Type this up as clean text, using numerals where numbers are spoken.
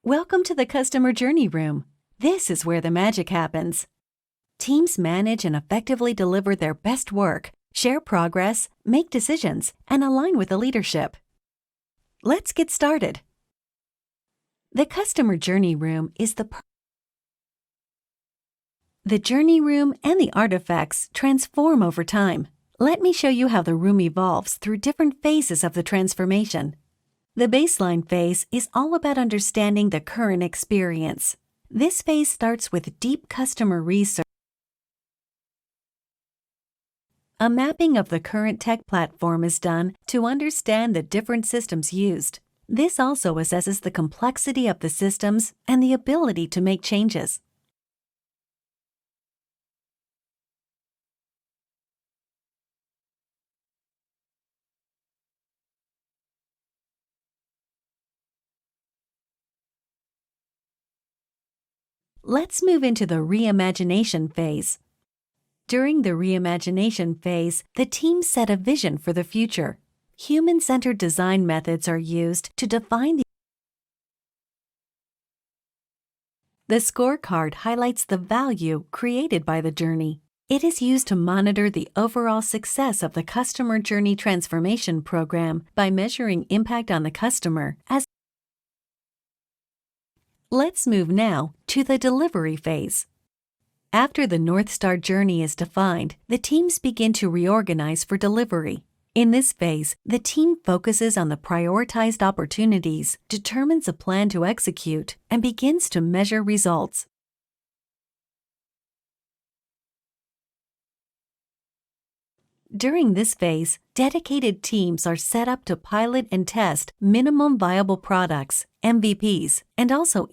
Welcome to the Customer Journey Room. This is where the magic happens. Teams manage and effectively deliver their best work, share progress, make decisions, and align with the leadership. Let's get started. The Customer Journey Room is the Journey Room and the artifacts transform over time. Let me show you how the room evolves through different phases of the transformation. The baseline phase is all about understanding the current experience. This phase starts with deep customer research. A mapping of the current tech platform is done to understand the different systems used. This also assesses the complexity of the systems and the ability to make changes. Let's move into the reimagination phase. During the reimagination phase, the team set a vision for the future. Human-centered design methods are used to define the scorecard highlights the value created by the journey. It is used to monitor the overall success of the customer journey transformation program by measuring impact on the customer. Let's move now to the delivery phase. After the North Star journey is defined, the teams begin to reorganize for delivery. In this phase, the team focuses on the prioritized opportunities, determines a plan to execute, and begins to measure results. During this phase, dedicated teams are set up to pilot and test minimum viable products, MVPs, and also